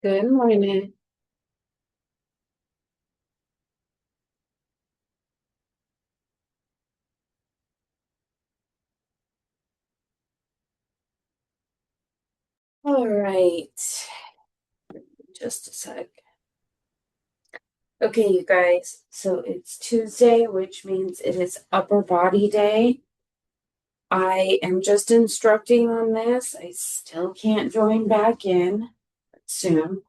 Good morning. All right, just a sec. Okay, you guys, so it's Tuesday, which means it is upper body day. I am just instructing on this. I still can't join back in soon,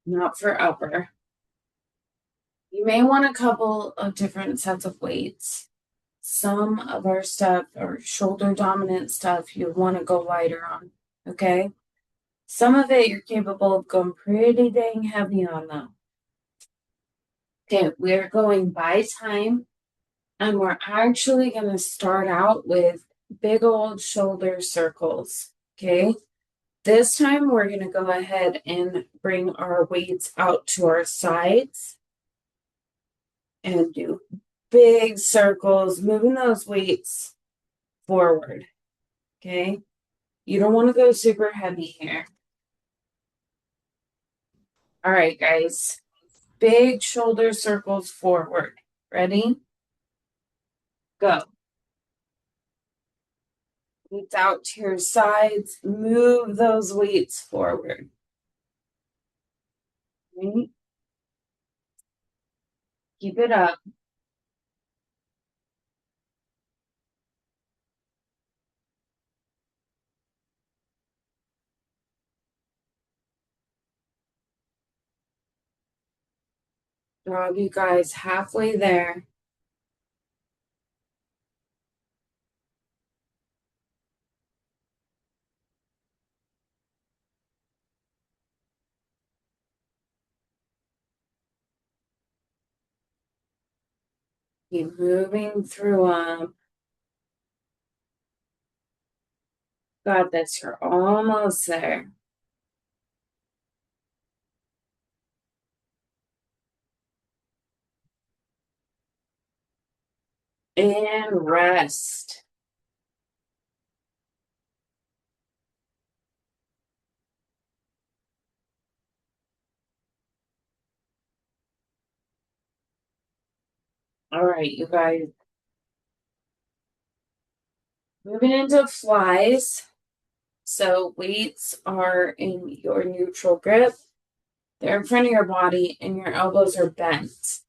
not for upper. You may want a couple of different sets of weights. Some of our stuff or shoulder dominant stuff you want to go lighter on, okay? Some of it you're capable of going pretty dang heavy on though. Okay, we're going by time, and we're actually going to start out with big old shoulder circles. Okay, this time we're going to go ahead and bring our weights out to our sides and do big circles, moving those weights forward. Okay, you don't want to go super heavy here. All right, guys, big shoulder circles forward. Ready? Go. Weights out to your sides. Move those weights forward. Right? Keep it up. Dog, you guys halfway there. Keep moving through them. Got this. You're almost there. And rest. All right, you guys. Moving into flies. So weights are in your neutral grip. They're in front of your body, and your elbows are bent.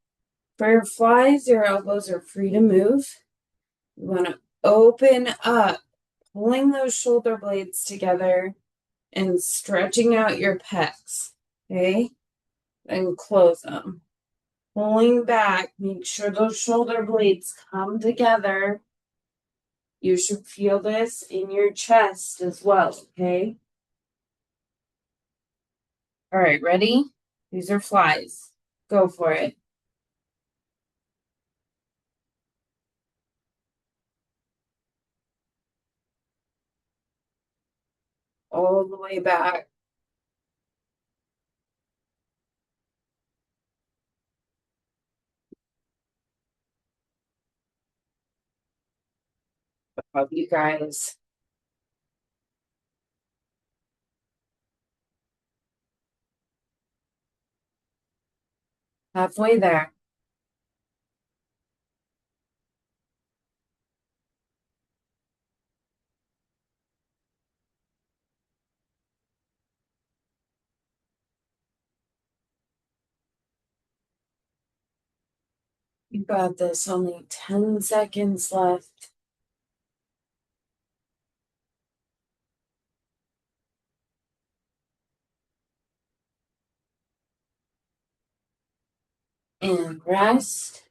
For your flies, your elbows are free to move. You want to open up, pulling those shoulder blades together and stretching out your pecs. Okay? And close them. Pulling back, make sure those shoulder blades come together. You should feel this in your chest as well, okay? All right, ready? These are flies. Go for it. All the way back. Love you guys. Halfway there. You got this. Only 10 seconds left. And rest.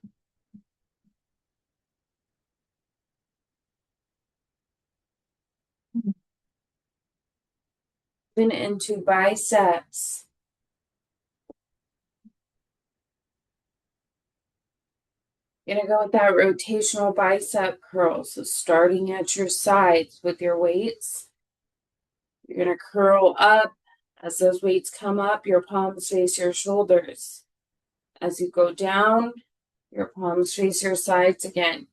Then into biceps. You're gonna go with that rotational bicep curl. So starting at your sides with your weights, you're gonna curl up. As those weights come up, your palms face your shoulders. As you go down, your palms face your sides again.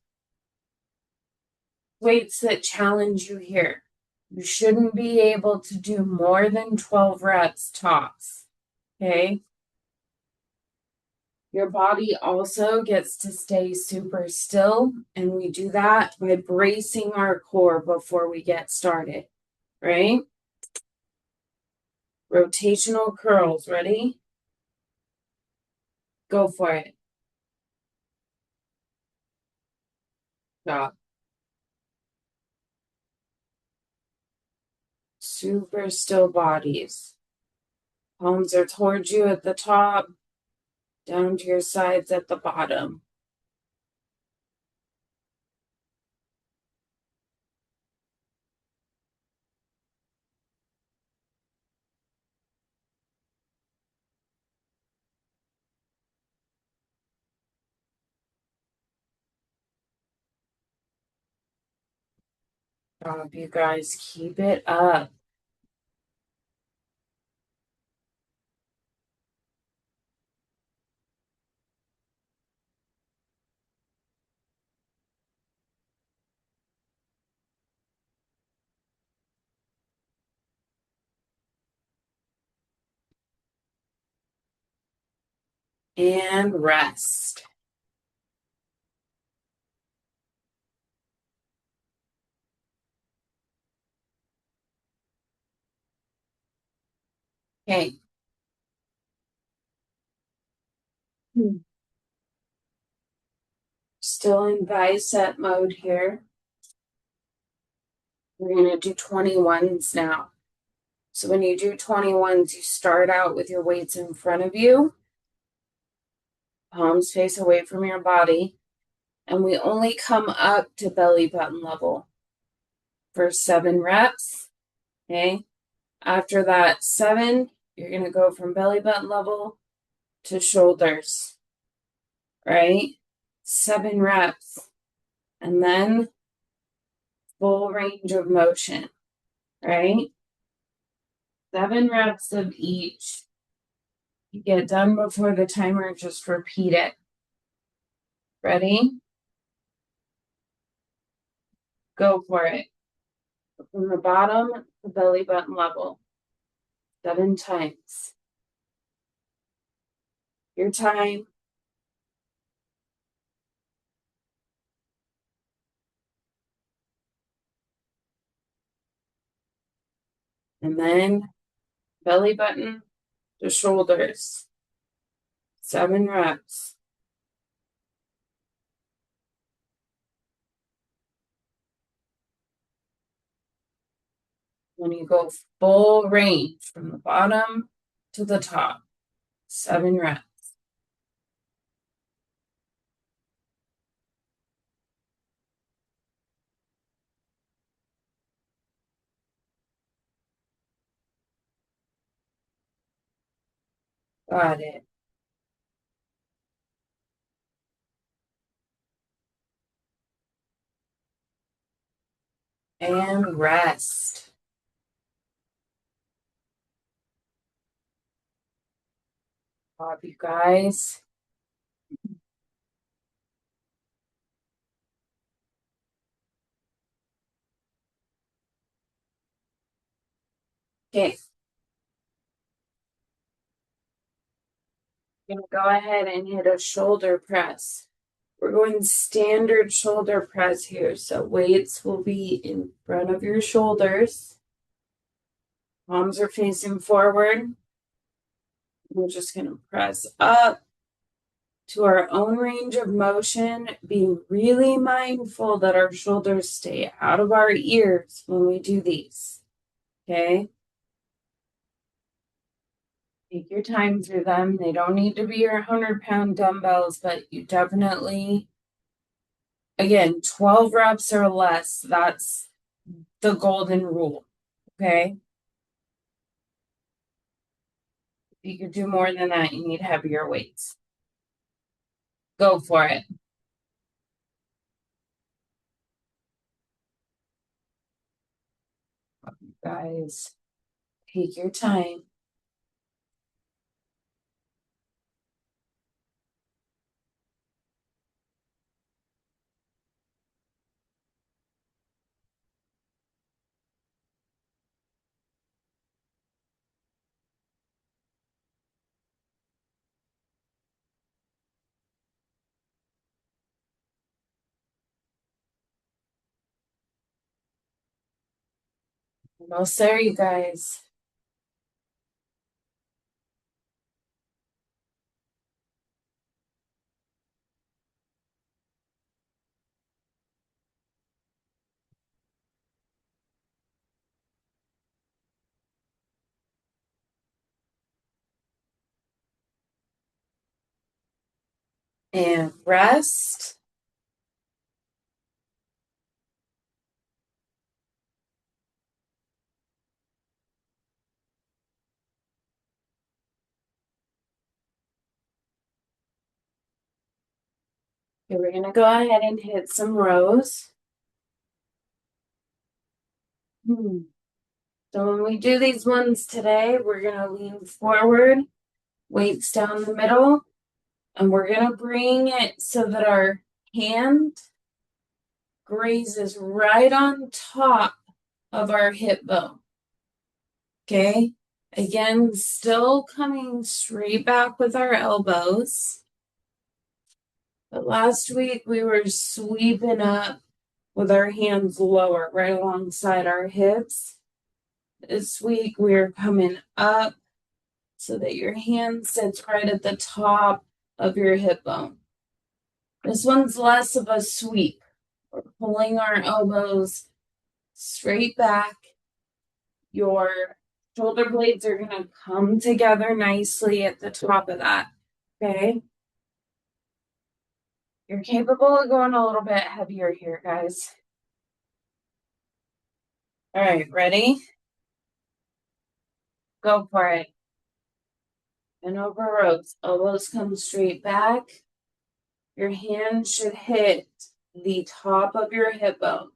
Weights that challenge you here. You shouldn't be able to do more than 12 reps tops. Okay. Your body also gets to stay super still, and we do that by bracing our core before we get started, right? Rotational curls, ready? Go for it. Stop. Super still bodies. Palms are towards you at the top, down to your sides at the bottom. Stop, you guys. Keep it up. And rest. Okay. Still in bicep mode here. We're going to do 21s now. So when you do 21s, you start out with your weights in front of you, palms face away from your body, and we only come up to belly button level for 7 reps. Okay. After that 7, you're going to go from belly button level to shoulders, right? 7 reps. And then full range of motion, right? 7 reps of each. You get done before the timer, just repeat it. Ready? Go for it. From the bottom to belly button level. 7 times. Your time. And then belly button to shoulders. 7 reps. When you go full range from the bottom to the top. 7 reps. Got it. And rest. Bob, you guys. Okay. I'm going to go ahead and hit a shoulder press. We're going standard shoulder press here. So weights will be in front of your shoulders. Palms are facing forward. We're just going to press up to our own range of motion, being really mindful that our shoulders stay out of our ears when we do these. Okay? Take your time through them. They don't need to be your 100-pound dumbbells, but you definitely, again, 12 reps or less. That's the golden rule. Okay? If you could do more than that, you need heavier weights. Go for it. Guys, take your time. Almost there, you guys. And rest. Okay, we're gonna go ahead and hit some rows. So when we do these ones today, we're gonna lean forward, weights down the middle, and we're gonna bring it so that our hand grazes right on top of our hip bone. Okay, again, still coming straight back with our elbows. But last week we were sweeping up with our hands lower, right alongside our hips. This week we're coming up so that your hand sits right at the top of your hip bone. This one's less of a sweep. We're pulling our elbows straight back. Your shoulder blades are going to come together nicely at the top of that. Okay. You're capable of going a little bit heavier here, guys. All right, ready? Go for it. And over rows. Elbows come straight back. Your hand should hit the top of your hip bone.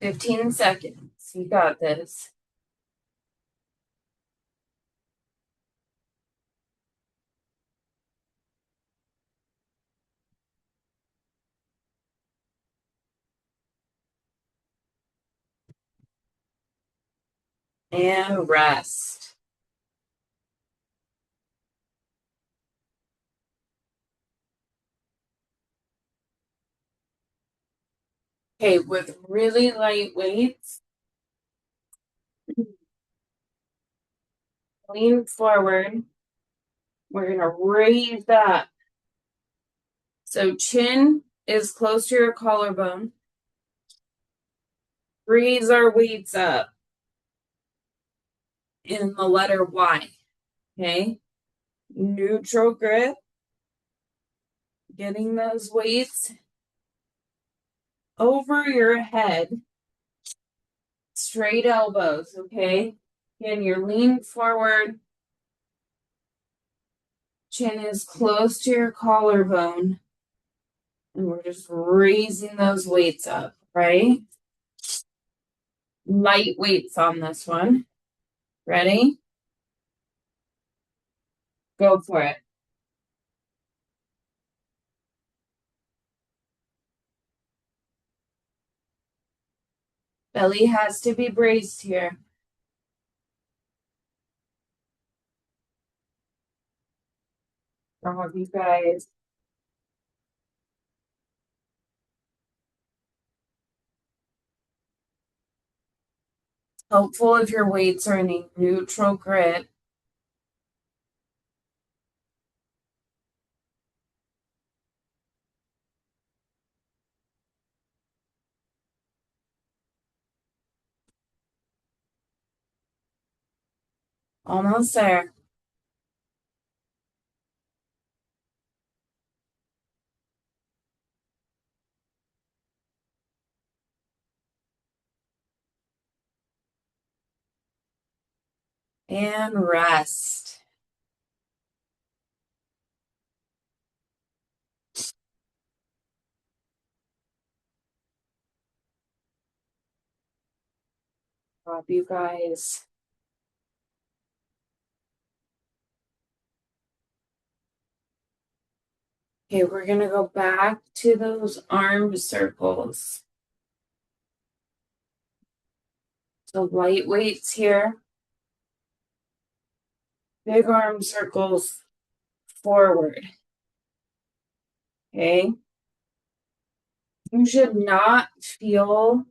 15 seconds. You got this. And rest. Okay, with really light weights, lean forward. We're going to raise up. So chin is close to your collarbone. Raise our weights up in the letter Y. Okay. Neutral grip. Getting those weights over your head. Straight elbows. Okay. Again, you're leaning forward. Chin is close to your collarbone. And we're just raising those weights up, right? Light weights on this one. Ready? Go for it. Belly has to be braced here. Some of you guys. Helpful if your weights are in a neutral grip. Almost there. And rest. Stop, you guys. Okay, we're gonna go back to those arm circles. So light weights here. Big arm circles forward. Okay. You should not feel,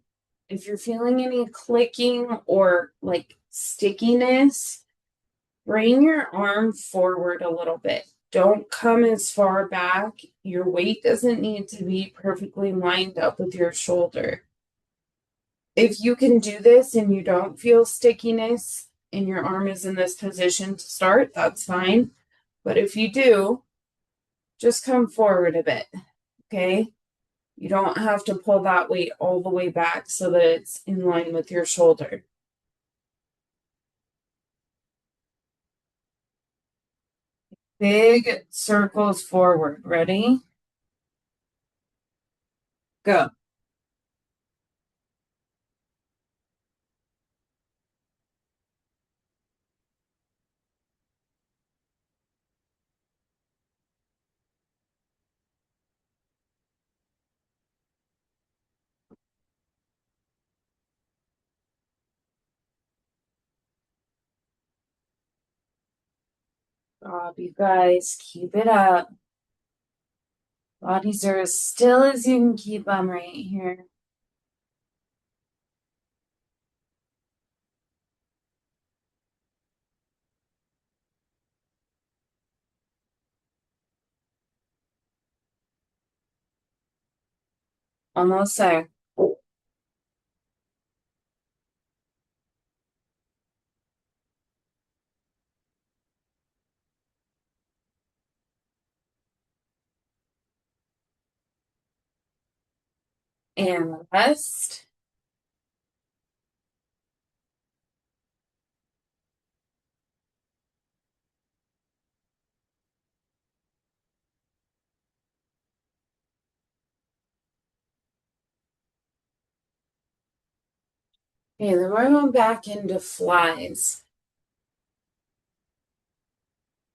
if you're feeling any clicking or like stickiness, bring your arm forward a little bit. Don't come as far back. Your weight doesn't need to be perfectly lined up with your shoulder. If you can do this and you don't feel stickiness and your arm is in this position to start, that's fine. But if you do, just come forward a bit, okay? You don't have to pull that weight all the way back so that it's in line with your shoulder. Big circles forward. Ready? Go. You guys, keep it up. Bodies are as still as you can keep them right here. Almost there. And rest. Okay, then we're going back into flies.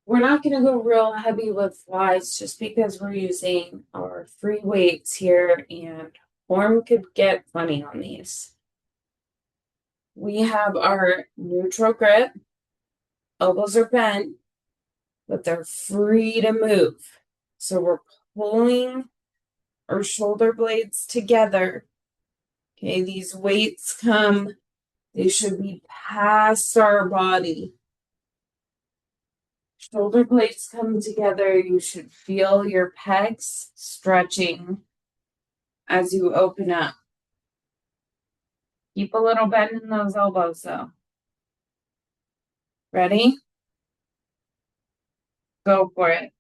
We're not going to go real heavy with flies just because we're using our free weights here and form could get funny on these. We have our neutral grip. Elbows are bent, but they're free to move. So we're pulling our shoulder blades together. Okay, these weights come, they should be past our body. Shoulder blades come together. You should feel your pecs stretching as you open up. Keep a little bend in those elbows though. Ready? Go for it.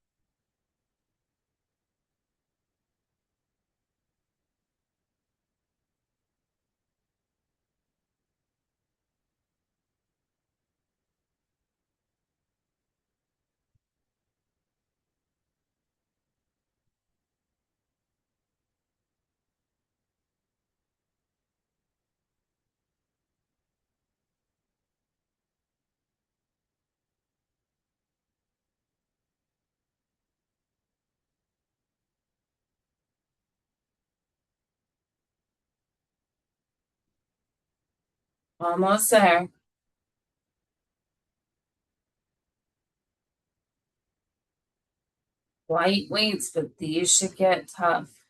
Almost there. Light weights, but these should get tough.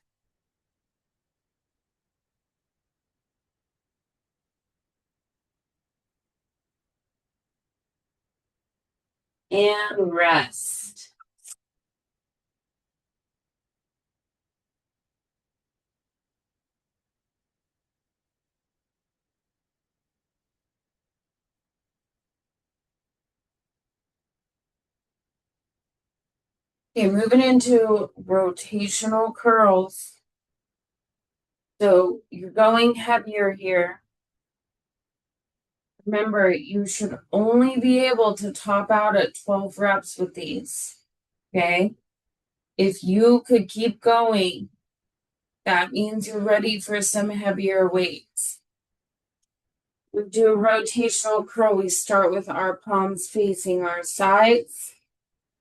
And rest. Okay, moving into rotational curls. So you're going heavier here. Remember, you should only be able to top out at 12 reps with these. Okay? If you could keep going, that means you're ready for some heavier weights. We do a rotational curl. We start with our palms facing our sides.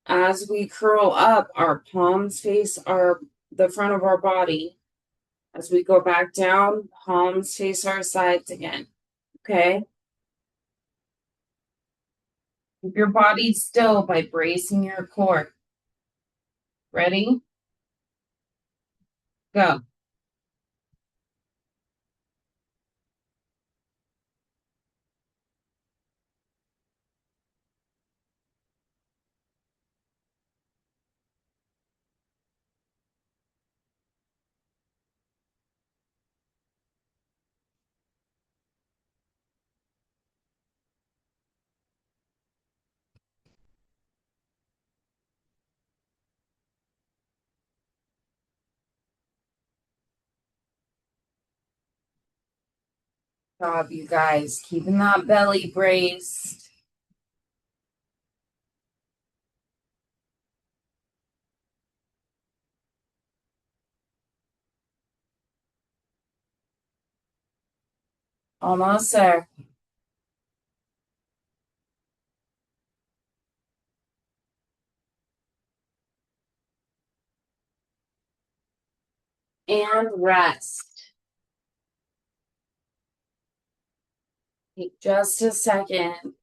As we curl up, our palms face the front of our body. As we go back down, palms face our sides again. Okay? Keep your body still by bracing your core. Ready? Go. Job, you guys. Keeping that belly braced. Almost there. And rest. Take just a second.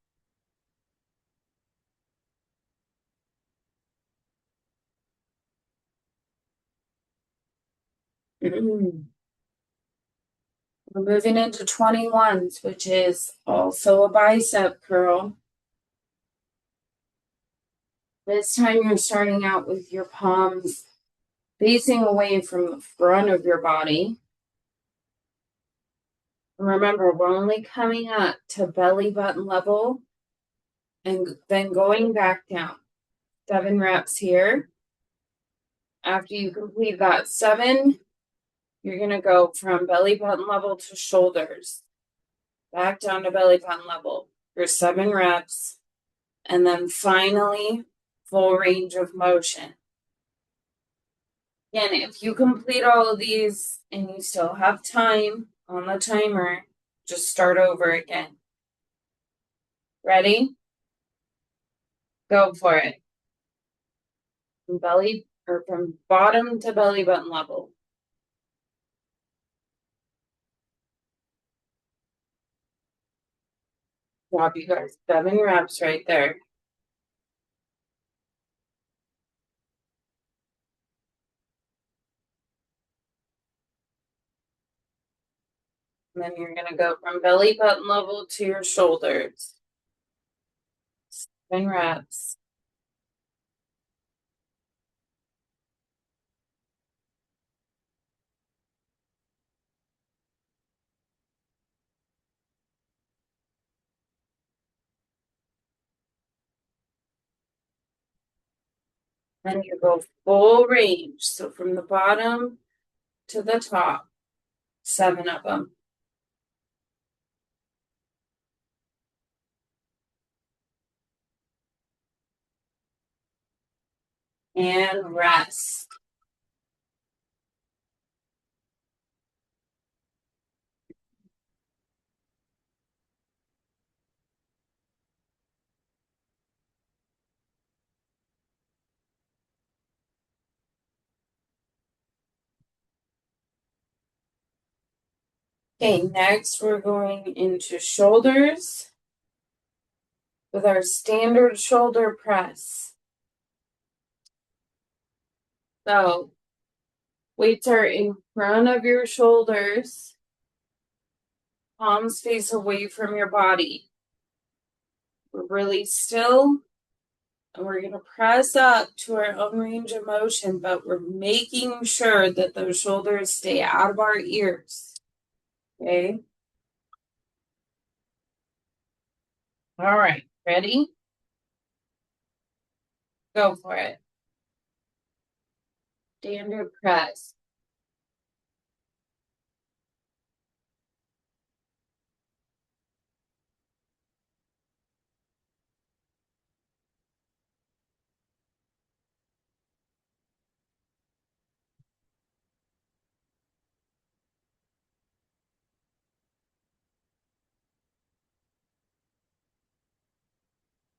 We're moving into 21s, which is also a bicep curl. This time you're starting out with your palms facing away from the front of your body. Remember, we're only coming up to belly button level and then going back down. 7 reps here. After you complete that 7, you're going to go from belly button level to shoulders, back down to belly button level for 7 reps, and then finally full range of motion. Again, if you complete all of these and you still have time on the timer, just start over again. Ready? Go for it. From bottom to belly button level. Drop you guys 7 reps right there. And then you're gonna go from belly button level to your shoulders. 7 reps. Then you go full range. So from the bottom to the top, 7 of them. And rest. Okay, next we're going into shoulders with our standard shoulder press. So weights are in front of your shoulders, palms face away from your body. We're really still, and we're going to press up to our own range of motion, but we're making sure that those shoulders stay out of our ears. Okay? All right, ready? Go for it. Standard press.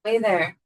Way there.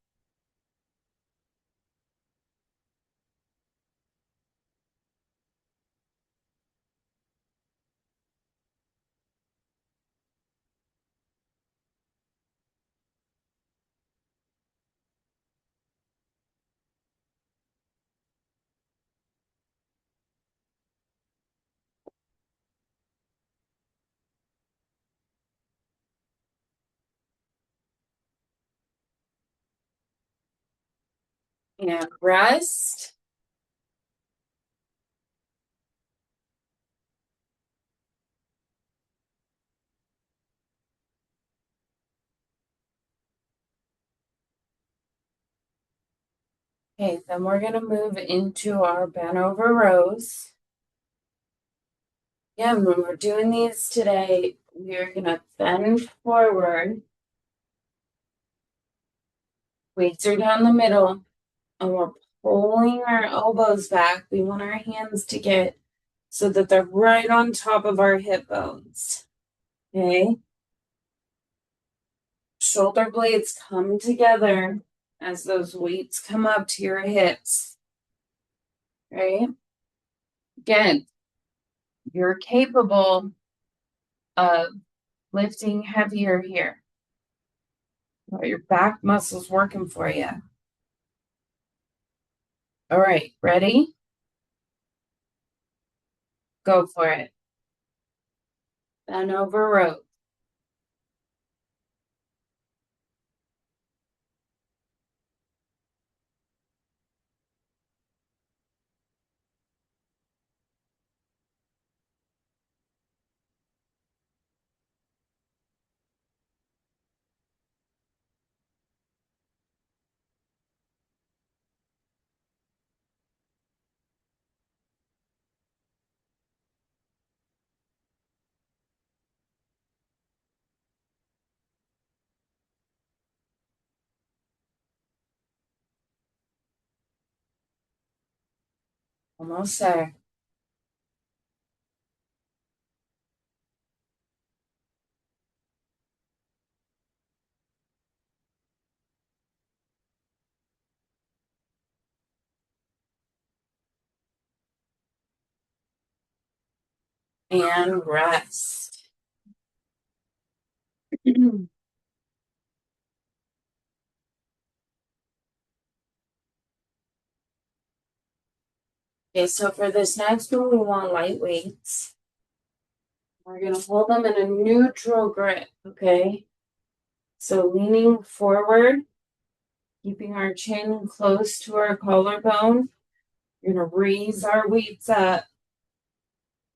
And rest. Okay, then we're gonna move into our bent over rows. Yeah, when we're doing these today, we're gonna bend forward. Weights are down the middle, and we're pulling our elbows back. We want our hands to get so that they're right on top of our hip bones. Okay. Shoulder blades come together as those weights come up to your hips. Right? Again, you're capable of lifting heavier here. Your back muscles working for you. All right, ready? Go for it. Bend over row. Almost there. And rest. Okay, so for this next one, we want light weights. We're going to hold them in a neutral grip, okay? So leaning forward, keeping our chin close to our collarbone. We're going to raise our weights up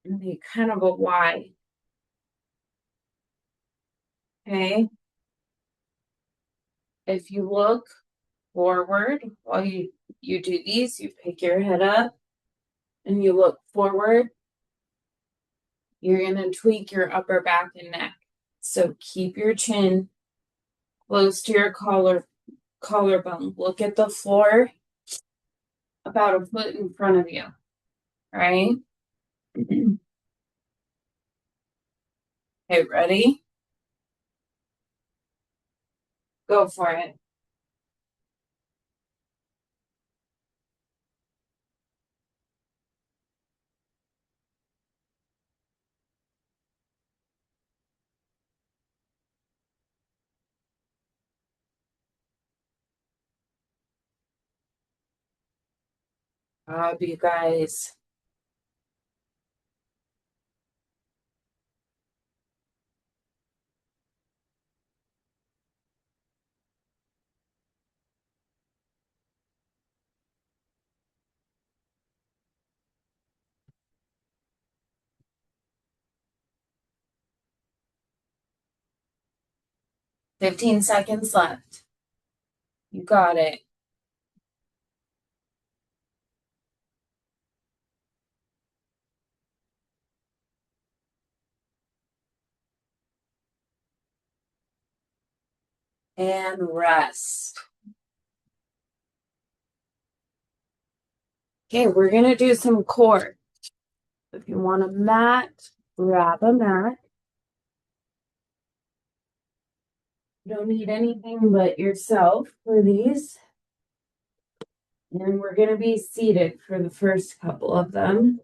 and make kind of a Y. Okay? If you look forward while you do these, you pick your head up and you look forward, you're going to tweak your upper back and neck. So keep your chin close to your collarbone. Look at the floor about a foot in front of you. Right? Okay, ready? Go for it. You guys. 15 seconds left. You got it. And rest. Okay, we're going to do some core. If you want a mat, grab a mat. You don't need anything but yourself for these. And we're going to be seated for the first couple of them.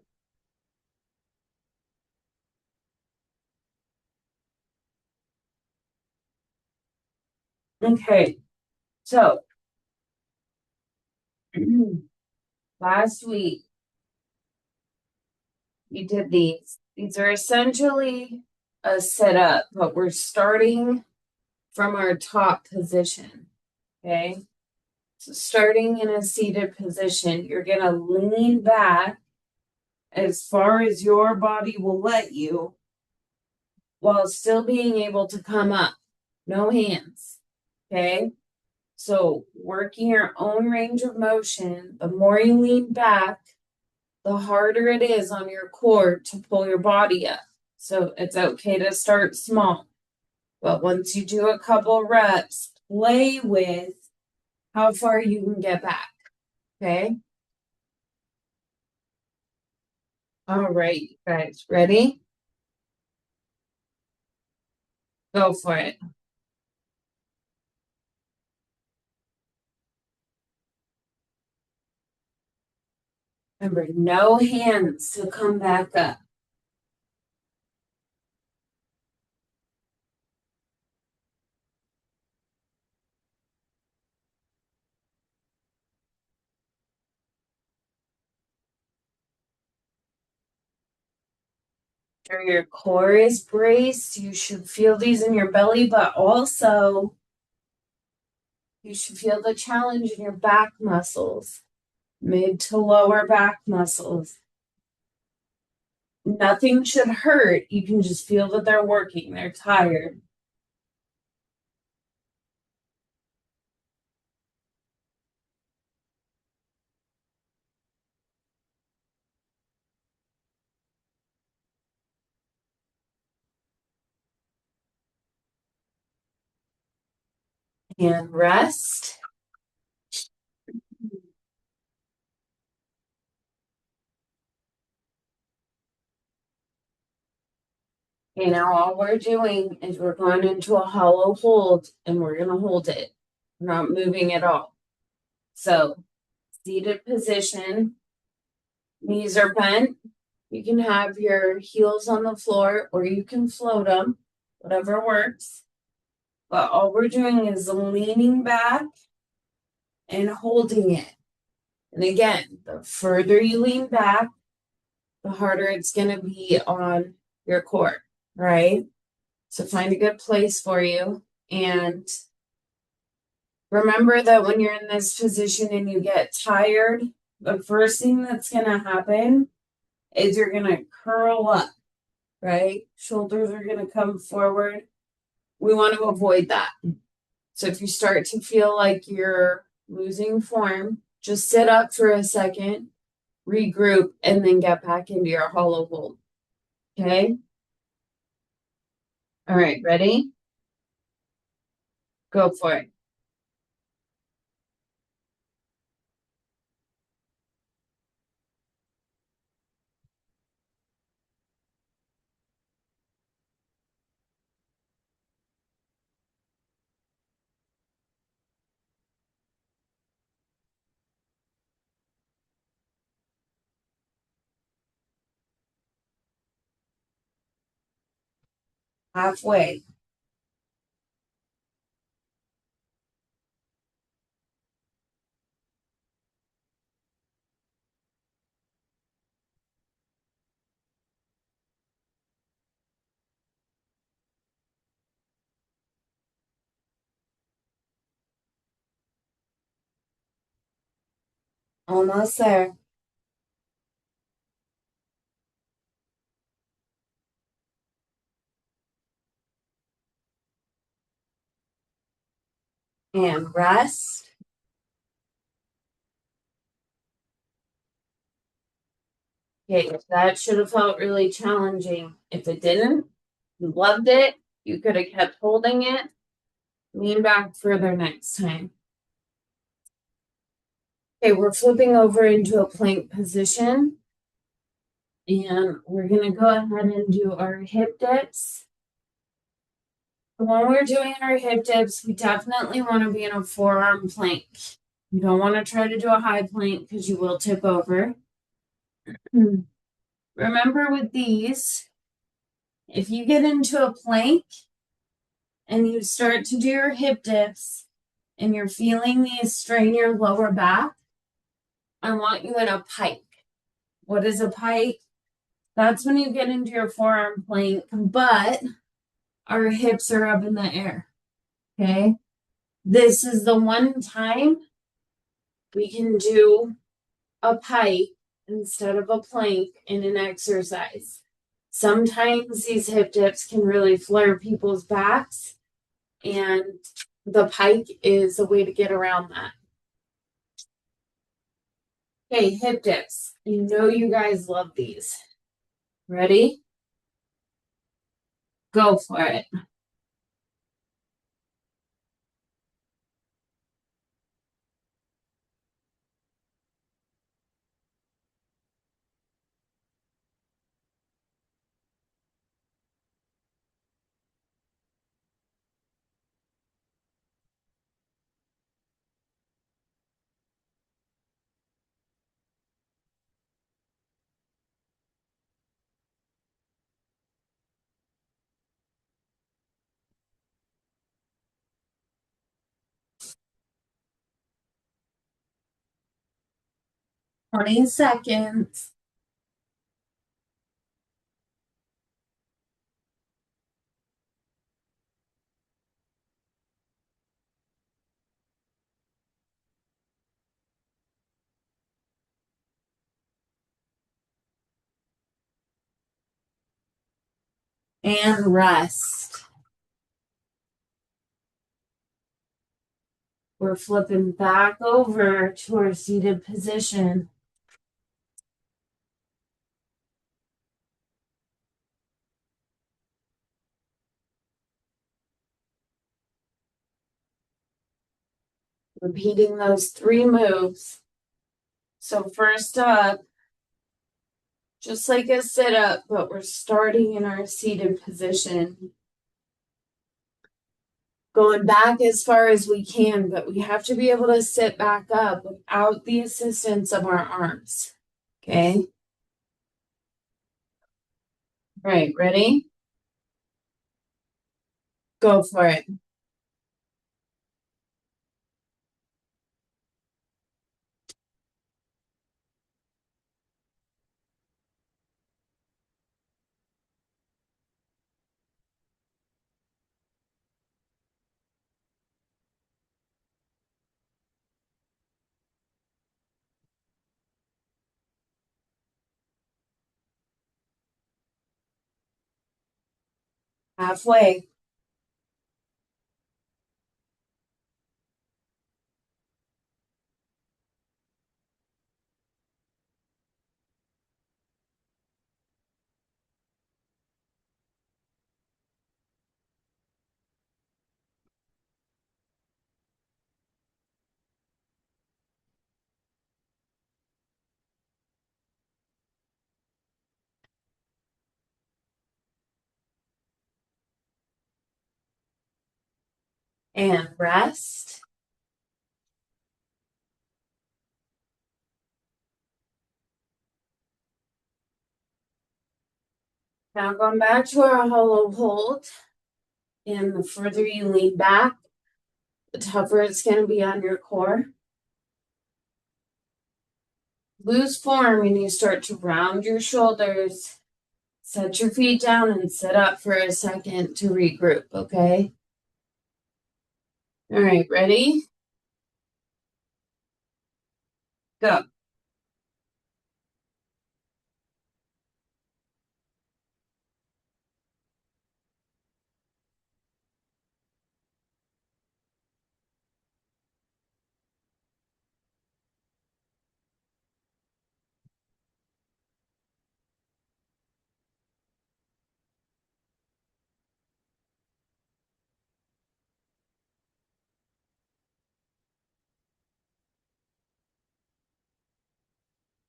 Okay, so last week you did these. These are essentially a setup, but we're starting from our top position. Okay, so starting in a seated position, you're going to lean back as far as your body will let you while still being able to come up. No hands. Okay. So working your own range of motion, the more you lean back, the harder it is on your core to pull your body up. So it's okay to start small. But once you do a couple reps, play with how far you can get back. Okay. All right, you guys, ready? Go for it. Remember, no hands to come back up. Sure your core is braced. You should feel these in your belly, but also you should feel the challenge in your back muscles, mid to lower back muscles. Nothing should hurt. You can just feel that they're working. They're tired. And rest. Okay, now all we're doing is we're going into a hollow hold and we're going to hold it. We're not moving at all. So, seated position, knees are bent. You can have your heels on the floor or you can float them, whatever works. But all we're doing is leaning back and holding it. And again, the further you lean back, the harder it's going to be on your core, right? So find a good place for you. And remember that when you're in this position and you get tired, the first thing that's going to happen is you're going to curl up, right? Shoulders are going to come forward. We want to avoid that. So if you start to feel like you're losing form, just sit up for a second, regroup, and then get back into your hollow hold. Okay? All right, ready? Go for it. Halfway. Almost there. And rest. Okay, that should have felt really challenging. If it didn't, you loved it, you could have kept holding it. Lean back further next time. Okay, we're flipping over into a plank position. And we're going to go ahead and do our hip dips. When we're doing our hip dips, we definitely want to be in a forearm plank. You don't want to try to do a high plank because you will tip over. Remember with these, if you get into a plank and you start to do your hip dips and you're feeling these strain your lower back, I want you in a pike. What is a pike? That's when you get into your forearm plank, but our hips are up in the air. Okay. This is the one time we can do a pike instead of a plank in an exercise. Sometimes these hip dips can really flare people's backs, and the pike is a way to get around that. Okay, hip dips. You know you guys love these. Ready? Go for it. Twenty seconds. And rest. We're flipping back over to our seated position. Repeating those 3 moves. So first up, just like a sit-up, but we're starting in our seated position. Going back as far as we can, but we have to be able to sit back up without the assistance of our arms. Okay? All right, ready? Go for it. Halfway. And rest. Now going back to our hollow hold. And the further you lean back, the tougher it's going to be on your core. Lose form and you start to round your shoulders. Set your feet down and sit up for a second to regroup, okay? All right, ready? Go.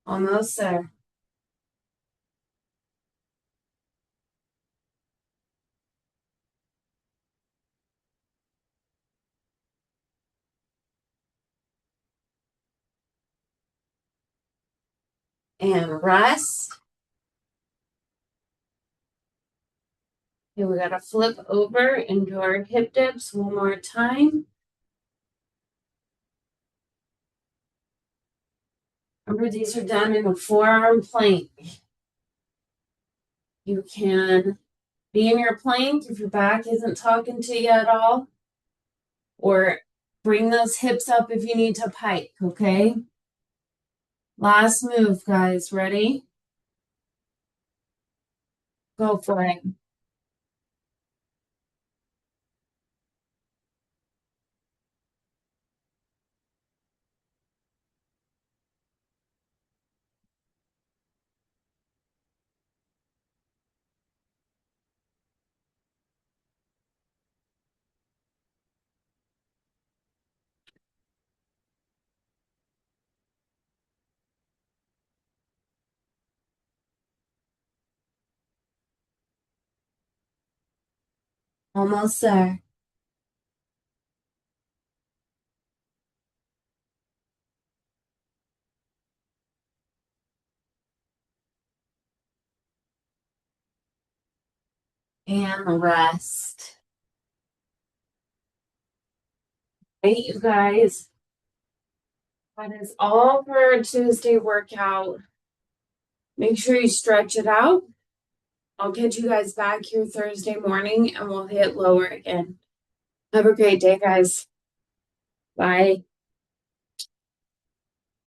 Almost there. and rest. Okay, we gotta flip over and do our hip dips one more time. Remember, these are done in a forearm plank. You can be in your plank if your back isn't talking to you at all, or bring those hips up if you need to pike, okay? Last move, guys. Ready? Go for it. Almost there. And rest. Right, you guys. That is all for our Tuesday workout. Make sure you stretch it out. I'll catch you guys back here Thursday morning and we'll hit lower again. Have a great day, guys. Bye.